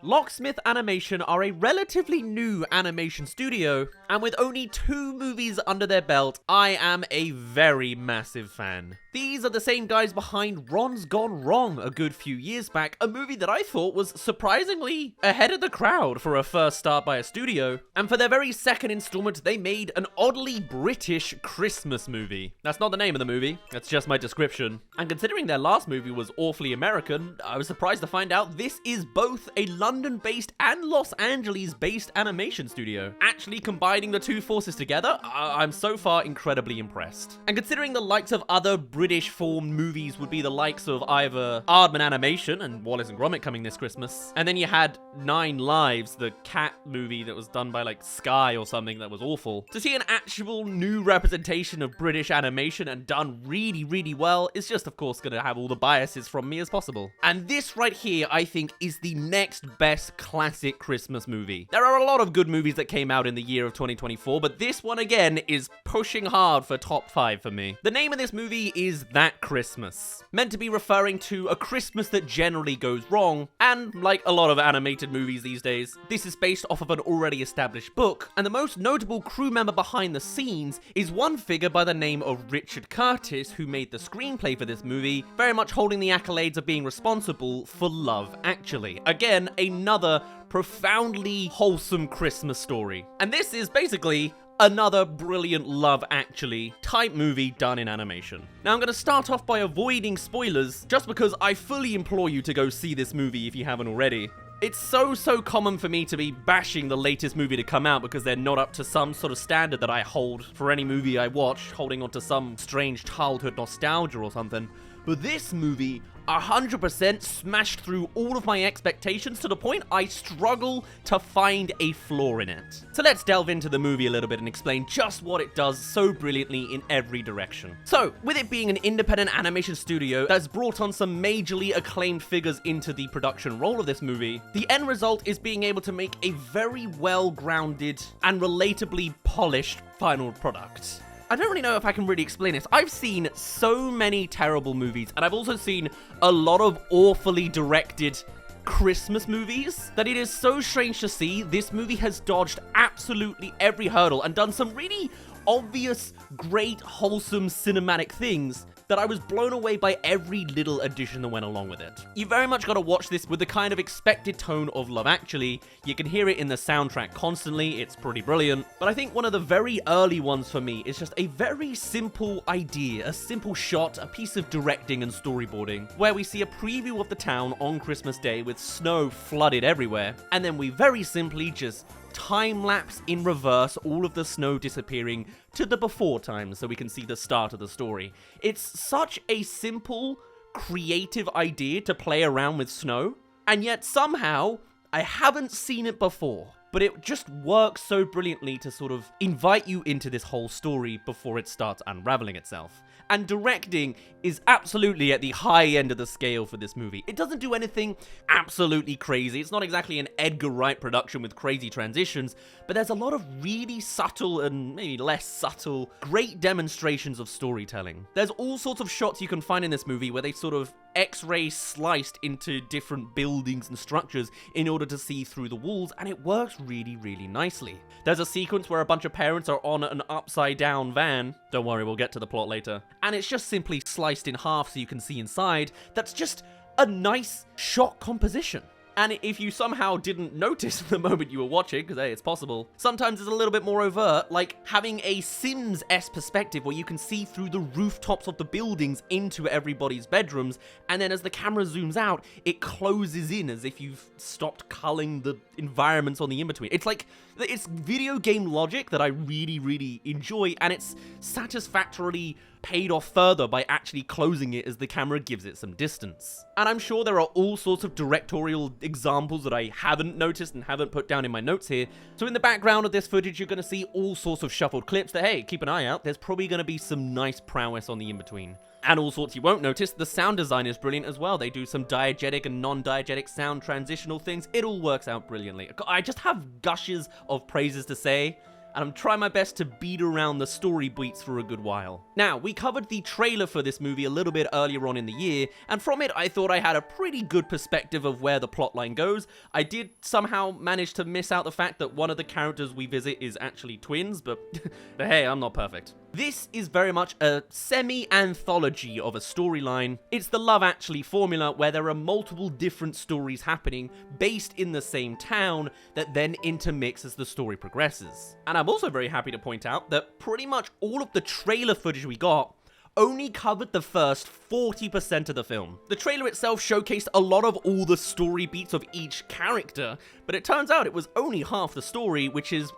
Locksmith Animation are a relatively new animation studio, and with only 2 movies under their belt, I am a very massive fan. These are the same guys behind Ron's Gone Wrong a good few years back, a movie that I thought was surprisingly ahead of the crowd for a first start by a studio. And for their very second installment, they made an oddly British Christmas movie. That's not the name of the movie, that's just my description. And considering their last movie was awfully American, I was surprised to find out this is both a London-based and Los Angeles-based animation studio. Actually combining the two forces together, I'm so far incredibly impressed. And considering the likes of other British-formed movies would be the likes of either Aardman Animation and Wallace and Gromit coming this Christmas, and then you had 9 Lives, the cat movie that was done by like Sky or something that was awful. To see an actual new representation of British animation and done really, really well is just of course gonna have all the biases from me as possible. And this right here, I think, is the next best classic Christmas movie. There are a lot of good movies that came out in the year of 2024, but this one again is pushing hard for top 5 for me. The name of this movie is That Christmas, meant to be referring to a Christmas that generally goes wrong, and like a lot of animated movies these days, this is based off of an already established book, and the most notable crew member behind the scenes is one figure by the name of Richard Curtis, who made the screenplay for this movie, very much holding the accolades of being responsible for Love Actually. Again, another profoundly wholesome Christmas story. And this is basically another brilliant Love Actually type movie done in animation. Now I'm going to start off by avoiding spoilers, just because I fully implore you to go see this movie if you haven't already. It's so common for me to be bashing the latest movie to come out because they're not up to some sort of standard that I hold for any movie I watch, holding on to some strange childhood nostalgia or something. But this movie 100% smashed through all of my expectations to the point I struggle to find a flaw in it. So let's delve into the movie a little bit and explain just what it does so brilliantly in every direction. So, with it being an independent animation studio that's brought on some majorly acclaimed figures into the production role of this movie, the end result is being able to make a very well-grounded and relatably polished final product. I don't really know if I can really explain this. I've seen so many terrible movies, and I've also seen a lot of awfully directed Christmas movies that it is so strange to see this movie has dodged absolutely every hurdle and done some really obvious, great, wholesome cinematic things that I was blown away by every little addition that went along with it. You very much got to watch this with the kind of expected tone of Love Actually. You can hear it in the soundtrack constantly, it's pretty brilliant. But I think one of the very early ones for me is just a very simple idea, a simple shot, a piece of directing and storyboarding, where we see a preview of the town on Christmas Day with snow flooded everywhere, and then we very simply just time-lapse in reverse all of the snow disappearing to the before time so we can see the start of the story. It's such a simple, creative idea to play around with snow, and yet somehow I haven't seen it before. But it just works so brilliantly to sort of invite you into this whole story before it starts unraveling itself. And directing is absolutely at the high end of the scale for this movie. It doesn't do anything absolutely crazy. It's not exactly an Edgar Wright production with crazy transitions, but there's a lot of really subtle and maybe less subtle, great demonstrations of storytelling. There's all sorts of shots you can find in this movie where they sort of X-ray sliced into different buildings and structures in order to see through the walls, and it works really, really nicely. There's a sequence where a bunch of parents are on an upside-down van. Don't worry, we'll get to the plot later. And it's just simply sliced in half so you can see inside. That's just a nice shot composition. And if you somehow didn't notice the moment you were watching, because hey, it's possible, sometimes it's a little bit more overt, like having a Sims-esque perspective where you can see through the rooftops of the buildings into everybody's bedrooms, and then as the camera zooms out, it closes in as if you've stopped culling the environments on the in-between. It's video game logic that I really, really enjoy, and it's satisfactorily paid off further by actually closing it as the camera gives it some distance. And I'm sure there are all sorts of directorial examples that I haven't noticed and haven't put down in my notes here. So in the background of this footage, you're going to see all sorts of shuffled clips that, hey, keep an eye out, there's probably going to be some nice prowess on the in-between. And all sorts you won't notice, the sound design is brilliant as well. They do some diegetic and non-diegetic sound transitional things. It all works out brilliantly. I just have gushes of praises to say. and I'm trying my best to beat around the story beats for a good while. Now, we covered the trailer for this movie a little bit earlier on in the year, and from it I thought I had a pretty good perspective of where the plotline goes. I did somehow manage to miss out the fact that one of the characters we visit is actually twins, but hey, I'm not perfect. This is very much a semi-anthology of a storyline. It's the Love Actually formula where there are multiple different stories happening based in the same town that then intermix as the story progresses. And I'm also very happy to point out that pretty much all of the trailer footage we got only covered the first 40% of the film. The trailer itself showcased a lot of all the story beats of each character, but it turns out it was only half the story, which is,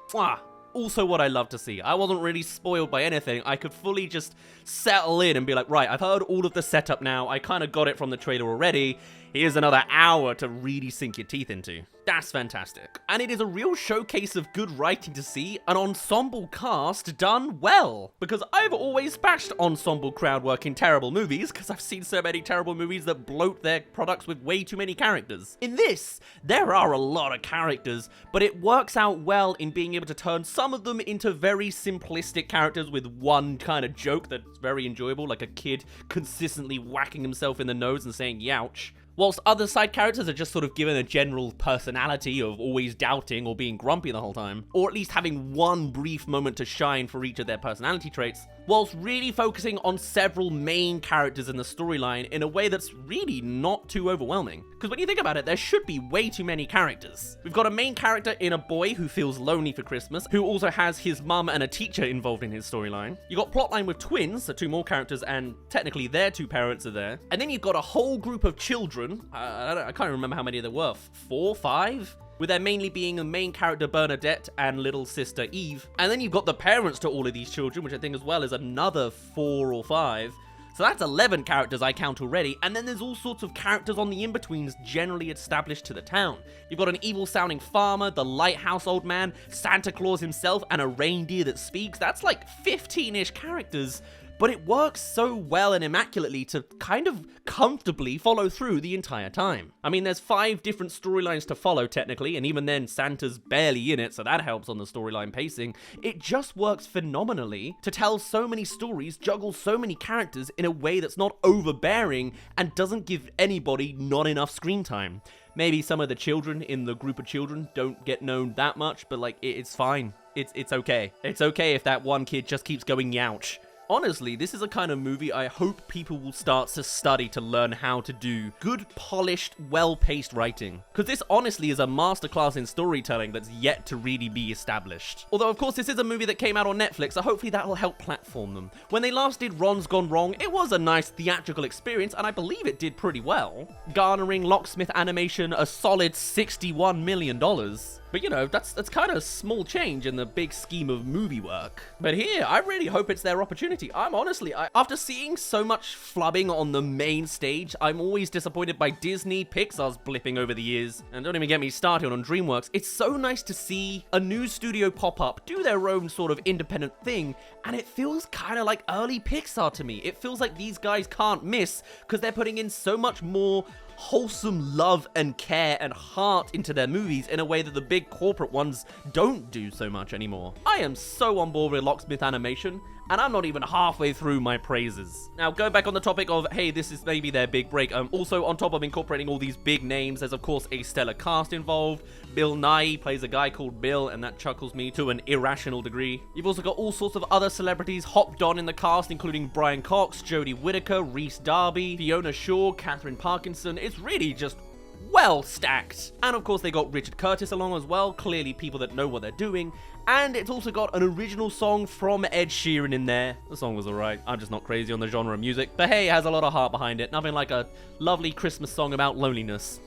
also what I love to see. I wasn't really spoiled by anything. I could fully just settle in and be like, right, I've heard all of the setup now. I kind of got it from the trailer already. Here's another hour to really sink your teeth into. That's fantastic. And it is a real showcase of good writing to see an ensemble cast done well. Because I've always bashed ensemble crowd work in terrible movies, because I've seen so many terrible movies that bloat their products with way too many characters. In this, there are a lot of characters, but it works out well in being able to turn some of them into very simplistic characters with one kind of joke that's very enjoyable, like a kid consistently whacking himself in the nose and saying youch. Whilst other side characters are just sort of given a general personality of always doubting or being grumpy the whole time, or at least having one brief moment to shine for each of their personality traits, whilst really focusing on several main characters in the storyline in a way that's really not too overwhelming. Because when you think about it, there should be way too many characters. We've got a main character in a boy who feels lonely for Christmas, who also has his mum and a teacher involved in his storyline. You've got plotline with twins, so two more characters, and technically their two parents are there. And then you've got a whole group of children. I can't remember how many there were, 4, 5? With there mainly being a main character Bernadette and little sister Eve. And then you've got the parents to all of these children, which I think as well is another 4 or 5. So that's 11 characters I count already, and then there's all sorts of characters on the in-betweens generally established to the town. You've got an evil-sounding farmer, the lighthouse old man, Santa Claus himself, and a reindeer that speaks. That's like 15-ish characters. But it works so well and immaculately to kind of comfortably follow through the entire time. I mean, there's 5 different storylines to follow technically, and even then Santa's barely in it, so that helps on the storyline pacing. It just works phenomenally to tell so many stories, juggle so many characters in a way that's not overbearing and doesn't give anybody not enough screen time. Maybe some of the children in the group of children don't get known that much, but like, it's fine. It's okay. It's okay if that one kid just keeps going youch. Honestly, this is a kind of movie I hope people will start to study to learn how to do good, polished, well-paced writing. Because this honestly is a masterclass in storytelling that's yet to really be established. Although, of course, this is a movie that came out on Netflix, so hopefully that will help platform them. When they last did Ron's Gone Wrong, it was a nice theatrical experience, and I believe it did pretty well, garnering Locksmith Animation a solid $61 million. But you know, that's kind of small change in the big scheme of movie work. But here, I really hope it's their opportunity. After seeing so much flubbing on the main stage, I'm always disappointed by Disney, Pixar's blipping over the years. And don't even get me started on DreamWorks. It's so nice to see a new studio pop up, do their own sort of independent thing, and it feels kind of like early Pixar to me. It feels like these guys can't miss because they're putting in so much more wholesome love and care and heart into their movies in a way that the big corporate ones don't do so much anymore. I am so on board with Locksmith Animation, and I'm not even halfway through my praises. Now, going back on the topic of, hey, this is maybe their big break, also on top of incorporating all these big names, there's of course a stellar cast involved. Bill Nighy plays a guy called Bill, and that chuckles me to an irrational degree. You've also got all sorts of other celebrities hopped on in the cast, including Brian Cox, Jodie Whittaker, Rhys Darby, Fiona Shaw, Katherine Parkinson. It's really just well stacked. And of course they got Richard Curtis along as well, clearly people that know what they're doing. And it's also got an original song from Ed Sheeran in there. The song was alright, I'm just not crazy on the genre of music. But hey, it has a lot of heart behind it, nothing like a lovely Christmas song about loneliness.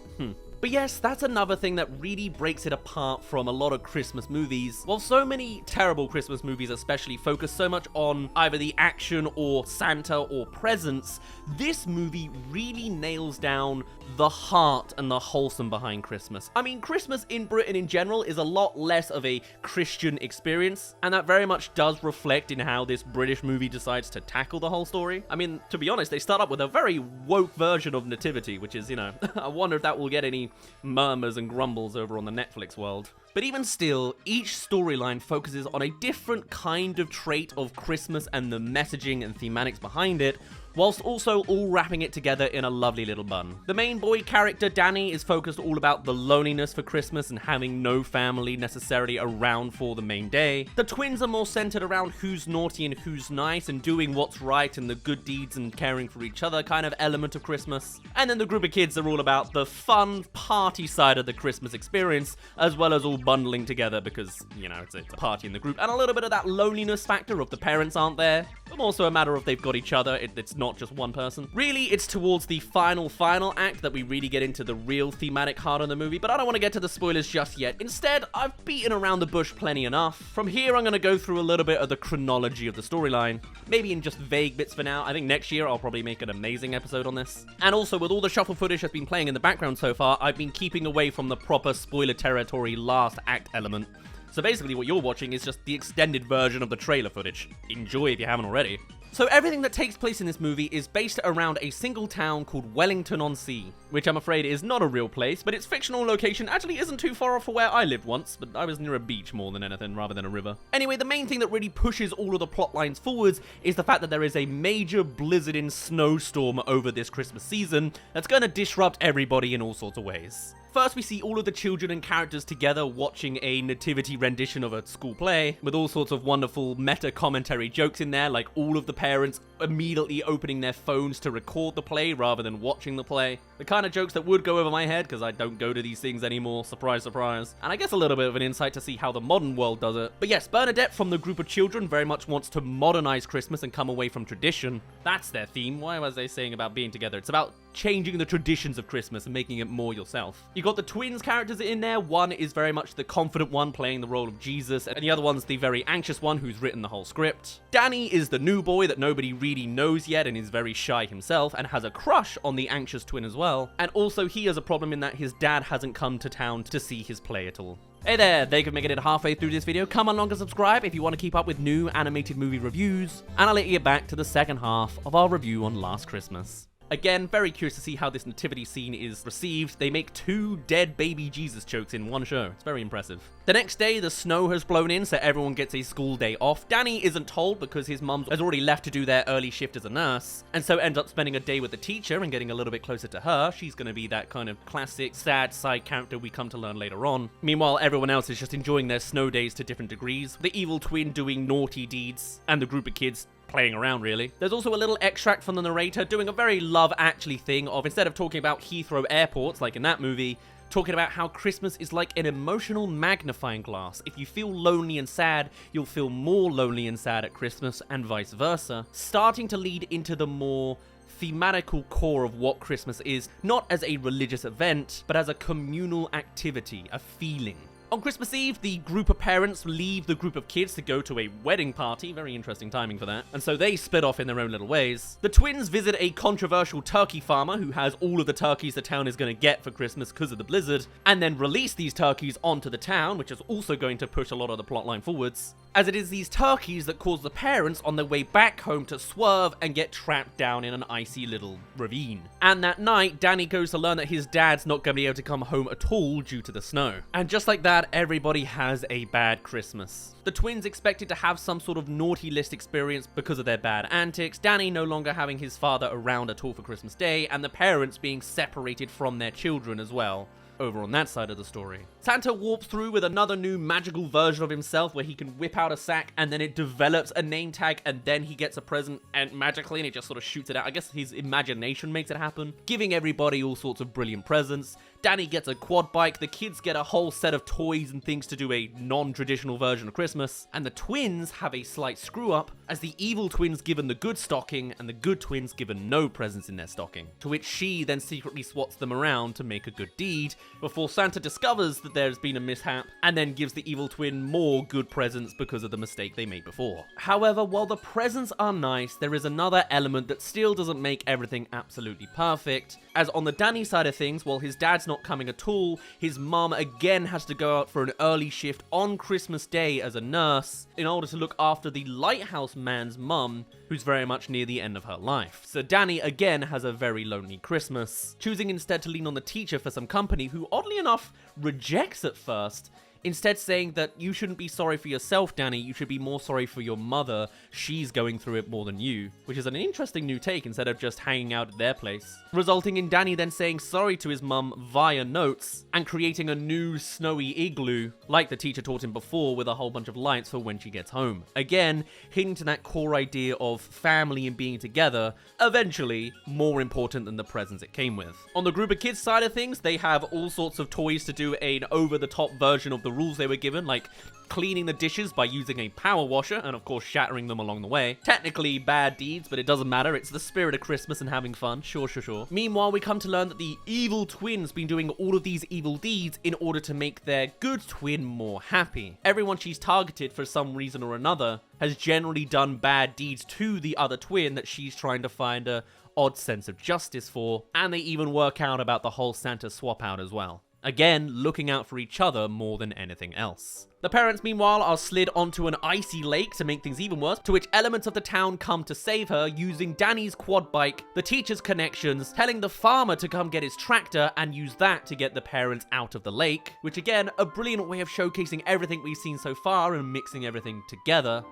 But yes, that's another thing that really breaks it apart from a lot of Christmas movies. While so many terrible Christmas movies especially focus so much on either the action or Santa or presents, this movie really nails down the heart and the wholesome behind Christmas. I mean, Christmas in Britain in general is a lot less of a Christian experience, and that very much does reflect in how this British movie decides to tackle the whole story. I mean, to be honest, they start up with a very woke version of Nativity, which is, you know, I wonder if that will get any the murmurs and grumbles over on the Netflix world. But even still, each storyline focuses on a different kind of trait of Christmas and the messaging and thematics behind it, whilst also all wrapping it together in a lovely little bun. The main boy character, Danny, is focused all about the loneliness for Christmas and having no family necessarily around for the main day. The twins are more centered around who's naughty and who's nice and doing what's right and the good deeds and caring for each other kind of element of Christmas. And then the group of kids are all about the fun party side of the Christmas experience, as well as all bundling together because, you know, it's a party in the group. And a little bit of that loneliness factor of the parents aren't there, but also a matter of they've got each other. It's not just one person. Really, it's towards the final act that we really get into the real thematic heart of the movie, but I don't want to get to the spoilers just yet. Instead, I've beaten around the bush plenty enough. From here, I'm going to go through a little bit of the chronology of the storyline, maybe in just vague bits for now. I think next year I'll probably make an amazing episode on this. And also, with all the shuffle footage that's been playing in the background so far, I've been keeping away from the proper spoiler territory last act element. So basically what you're watching is just the extended version of the trailer footage. Enjoy if you haven't already. So everything that takes place in this movie is based around a single town called Wellington-on-Sea, which I'm afraid is not a real place, but its fictional location actually isn't too far off from where I lived once, but I was near a beach more than anything, rather than a river. Anyway, the main thing that really pushes all of the plot lines forwards is the fact that there is a major blizzarding snowstorm over this Christmas season that's going to disrupt everybody in all sorts of ways. First, we see all of the children and characters together watching a nativity rendition of a school play, with all sorts of wonderful meta-commentary jokes in there, like all of the parents immediately opening their phones to record the play rather than watching the play. The kind of jokes that would go over my head, because I don't go to these things anymore, surprise, surprise. And I guess a little bit of an insight to see how the modern world does it. But yes, Bernadette from the group of children very much wants to modernize Christmas and come away from tradition. That's their theme. Why was they saying about being together? It's about changing the traditions of Christmas and making it more yourself. You got the twins characters in there. One is very much the confident one playing the role of Jesus, and the other one's the very anxious one who's written the whole script. Danny is the new boy that nobody really knows yet and is very shy himself and has a crush on the anxious twin as well. And also he has a problem in that his dad hasn't come to town to see his play at all. Hey there, thank you for making it halfway through this video. Come along and subscribe if you want to keep up with new animated movie reviews, and I'll let you get back to the second half of our review on Last Christmas. Again, very curious to see how this nativity scene is received. They make 2 dead baby Jesus jokes in one show. It's very impressive. The next day, the snow has blown in, so everyone gets a school day off. Danny isn't told because his mum has already left to do their early shift as a nurse, and so ends up spending a day with the teacher and getting a little bit closer to her. She's going to be that kind of classic, sad side character we come to learn later on. Meanwhile, everyone else is just enjoying their snow days to different degrees. The evil twin doing naughty deeds, and the group of kids playing around, really. There's also a little extract from the narrator doing a very Love Actually thing of, instead of talking about Heathrow airports like in that movie, talking about how Christmas is like an emotional magnifying glass. If you feel lonely and sad, you'll feel more lonely and sad at Christmas, and vice versa. Starting to lead into the more thematical core of what Christmas is, not as a religious event, but as a communal activity, a feeling. On Christmas Eve, the group of parents leave the group of kids to go to a wedding party. Very interesting timing for that. And so they split off in their own little ways. The twins visit a controversial turkey farmer who has all of the turkeys the town is going to get for Christmas because of the blizzard, and then release these turkeys onto the town, which is also going to push a lot of the plotline forwards, as it is these turkeys that cause the parents on their way back home to swerve and get trapped down in an icy little ravine. And that night, Danny goes to learn that his dad's not going to be able to come home at all due to the snow. And just like that, everybody has a bad Christmas. The twins expected to have some sort of naughty list experience because of their bad antics, Danny no longer having his father around at all for Christmas Day, and the parents being separated from their children as well. Over on that side of the story, Santa warps through with another new magical version of himself where he can whip out a sack and then it develops a name tag and then he gets a present and magically and it just sort of shoots it out. I guess his imagination makes it happen, giving everybody all sorts of brilliant presents. Danny gets a quad bike, the kids get a whole set of toys and things to do a non-traditional version of Christmas, and the twins have a slight screw up as the evil twins given the good stocking and the good twins given no presents in their stocking, to which she then secretly swats them around to make a good deed before Santa discovers that there's been a mishap and then gives the evil twin more good presents because of the mistake they made before. However, while the presents are nice, there is another element that still doesn't make everything absolutely perfect, as on the Danny side of things, while his dad's not coming at all, his mum again has to go out for an early shift on Christmas Day as a nurse in order to look after the lighthouse man's mum, who's very much near the end of her life. So Danny again has a very lonely Christmas, choosing instead to lean on the teacher for some company, who oddly enough rejects at first, instead saying that you shouldn't be sorry for yourself, Danny, you should be more sorry for your mother. She's going through it more than you, which is an interesting new take instead of just hanging out at their place, resulting in Danny then saying sorry to his mum via notes and creating a new snowy igloo, like the teacher taught him before, with a whole bunch of lights for when she gets home. Again, hitting to that core idea of family and being together, eventually more important than the presents it came with. On the group of kids side of things, they have all sorts of toys to do an over-the-top version of the rules they were given, like cleaning the dishes by using a power washer and of course shattering them along the way. Technically bad deeds, but it doesn't matter, it's the spirit of Christmas and having fun, sure. Meanwhile, we come to learn that the evil twin's been doing all of these evil deeds in order to make their good twin more happy. Everyone she's targeted for some reason or another has generally done bad deeds to the other twin that she's trying to find a odd sense of justice for, and they even work out about the whole Santa swap out as well. Again, looking out for each other more than anything else. The parents, meanwhile, are slid onto an icy lake to make things even worse, to which elements of the town come to save her using Danny's quad bike, the teacher's connections, telling the farmer to come get his tractor and use that to get the parents out of the lake, which again, a brilliant way of showcasing everything we've seen so far and mixing everything together.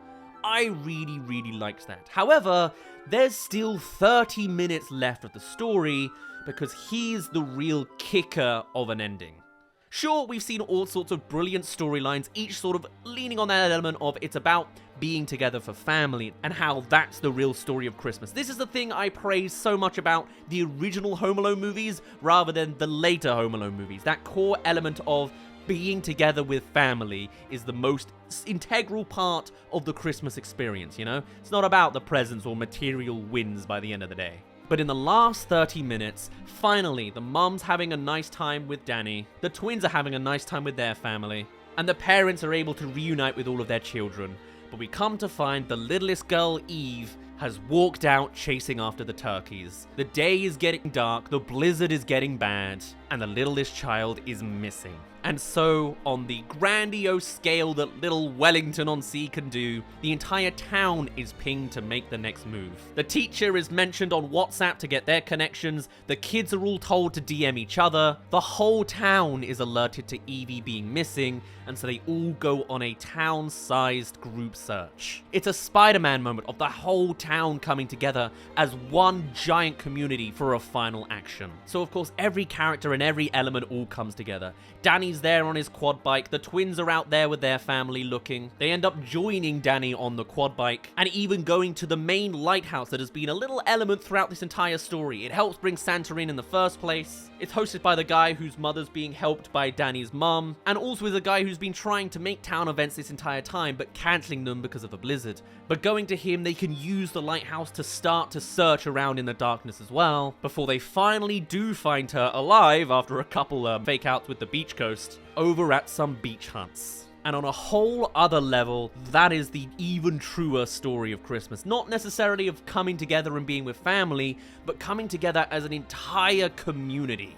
I really liked that. However, there's still 30 minutes left of the story, because he's the real kicker of an ending. Sure, we've seen all sorts of brilliant storylines, each sort of leaning on that element of it's about being together for family, and how that's the real story of Christmas. This is the thing I praise so much about the original Home Alone movies, rather than the later Home Alone movies. That core element of being together with family is the most integral part of the Christmas experience, you know? It's not about the presents or material wins by the end of the day. But in the last 30 minutes, finally, the mum's having a nice time with Danny, the twins are having a nice time with their family, and the parents are able to reunite with all of their children. But we come to find the littlest girl, Eve, has walked out chasing after the turkeys. The day is getting dark, the blizzard is getting bad, and the littlest child is missing. And so, on the grandiose scale that little Wellington-on-Sea can do, the entire town is pinged to make the next move. The teacher is mentioned on WhatsApp to get their connections, the kids are all told to DM each other, the whole town is alerted to Evie being missing, and so they all go on a town-sized group search. It's a Spider-Man moment of the whole town coming together as one giant community for a final action. So of course every character and every element all comes together. Danny's there on his quad bike, the twins are out there with their family looking. They end up joining Danny on the quad bike, and even going to the main lighthouse that has been a little element throughout this entire story. It helps bring Santa in the first place. It's hosted by the guy whose mother's being helped by Danny's mum, and also is a guy who's been trying to make town events this entire time, but cancelling them because of the blizzard. But going to him, they can use the lighthouse to start to search around in the darkness as well, before they finally do find her alive after a couple fake outs with the beach coast, over at some beach huts. And on a whole other level, that is the even truer story of Christmas. Not necessarily of coming together and being with family, but coming together as an entire community.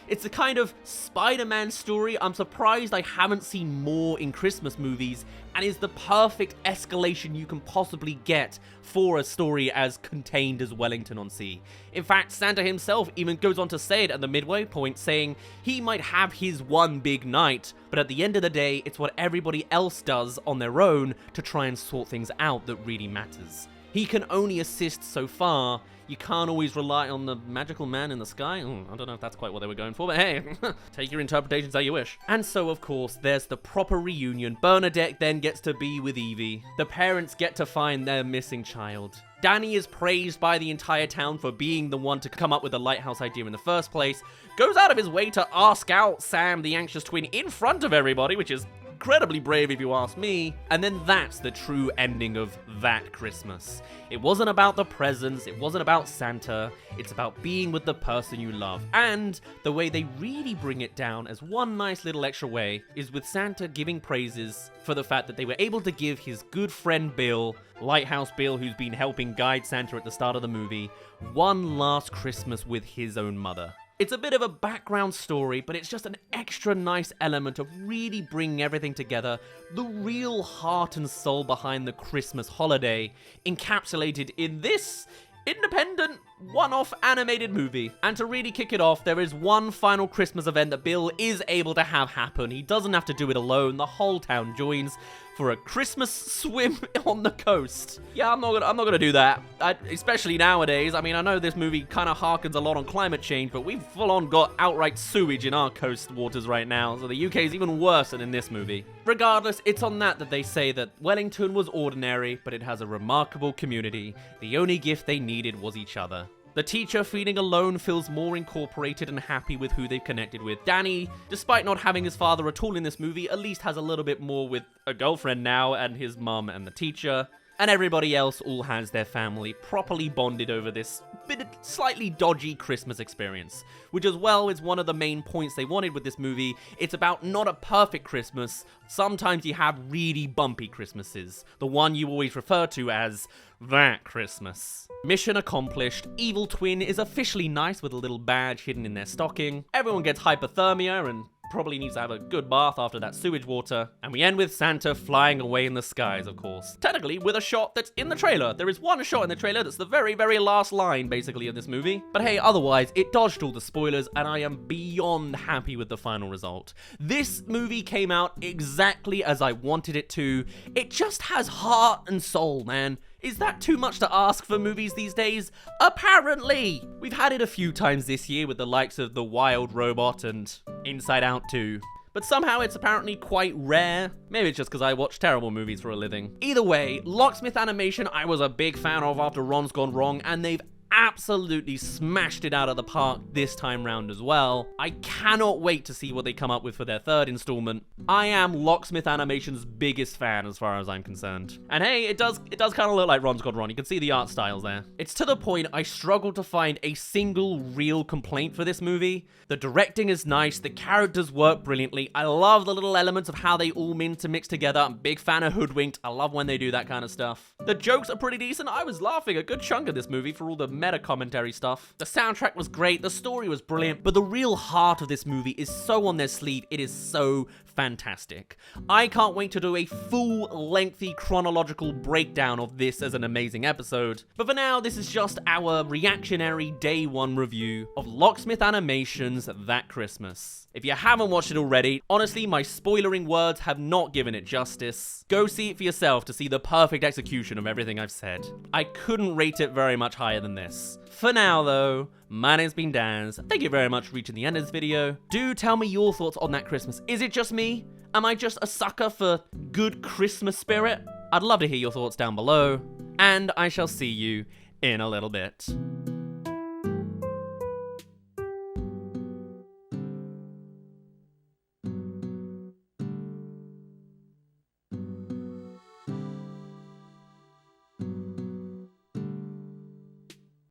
It's the kind of Spider-Man story I'm surprised I haven't seen more in Christmas movies, and is the perfect escalation you can possibly get for a story as contained as Wellington-on-Sea. In fact, Santa himself even goes on to say it at the midway point, saying he might have his one big night, but at the end of the day, it's what everybody else does on their own to try and sort things out that really matters. He can only assist so far. You can't always rely on the magical man in the sky. I don't know if that's quite what they were going for, but hey, take your interpretations how you wish. And so, of course, there's the proper reunion. Bernadette then gets to be with Evie. The parents get to find their missing child. Danny is praised by the entire town for being the one to come up with the lighthouse idea in the first place. Goes out of his way to ask out Sam, the anxious twin, in front of everybody, which is incredibly brave if you ask me. And then that's the true ending of that Christmas. It wasn't about the presents, it wasn't about Santa, it's about being with the person you love. And the way they really bring it down as one nice little extra way is with Santa giving praises for the fact that they were able to give his good friend Bill, Lighthouse Bill, who's been helping guide Santa at the start of the movie, one last Christmas with his own mother. It's a bit of a background story, but it's just an extra nice element of really bringing everything together, the real heart and soul behind the Christmas holiday, encapsulated in this independent, one-off animated movie. And to really kick it off, there is one final Christmas event that Bill is able to have happen. He doesn't have to do it alone. The whole town joins for a Christmas swim on the coast. Yeah, I'm not gonna do that. Especially nowadays. I mean, I know this movie kind of harkens a lot on climate change, but we've full-on got outright sewage in our coast waters right now, so the UK is even worse than in this movie. Regardless, it's on that they say that Wellington was ordinary, but it has a remarkable community. The only gift they needed was each other. The teacher, feeling alone, feels more incorporated and happy with who they've connected with. Danny, despite not having his father at all in this movie, at least has a little bit more with a girlfriend now and his mum and the teacher. And everybody else all has their family properly bonded over this slightly dodgy Christmas experience, which as well is one of the main points they wanted with this movie. It's about not a perfect Christmas. Sometimes you have really bumpy Christmases, the one you always refer to as that Christmas. Mission accomplished. Evil twin is officially nice with a little badge hidden in their stocking. Everyone gets hypothermia and probably needs to have a good bath after that sewage water. And we end with Santa flying away in the skies, of course. Technically, with a shot that's in the trailer. There is one shot in the trailer that's the very, very last line, basically, of this movie. But hey, otherwise, it dodged all the spoilers, and I am beyond happy with the final result. This movie came out exactly as I wanted it to. It just has heart and soul, man. Is that too much to ask for movies these days? Apparently! We've had it a few times this year with the likes of The Wild Robot and Inside Out 2. But somehow it's apparently quite rare. Maybe it's just because I watch terrible movies for a living. Either way, Locksmith Animation I was a big fan of after Ron's Gone Wrong, and they've absolutely smashed it out of the park this time round as well. I cannot wait to see what they come up with for their third installment. I am Locksmith Animation's biggest fan as far as I'm concerned. And hey, it does kind of look like Ron's Gone Wrong. You can see the art styles there. It's to the point I struggle to find a single real complaint for this movie. The directing is nice, the characters work brilliantly. I love the little elements of how they all mean to mix together. I'm a big fan of Hoodwinked. I love when they do that kind of stuff. The jokes are pretty decent. I was laughing a good chunk of this movie for all the meta commentary stuff. The soundtrack was great, the story was brilliant, but the real heart of this movie is so on their sleeve. It is so fantastic. I can't wait to do a full, lengthy, chronological breakdown of this as an amazing episode. But for now, this is just our reactionary day one review of Locksmith Animation's That Christmas. If you haven't watched it already, honestly, my spoilering words have not given it justice. Go see it for yourself to see the perfect execution of everything I've said. I couldn't rate it very much higher than this. For now, though, my name's been Daz. Thank you very much for reaching the end of this video. Do tell me your thoughts on That Christmas. Is it just me? Am I just a sucker for good Christmas spirit? I'd love to hear your thoughts down below, and I shall see you in a little bit.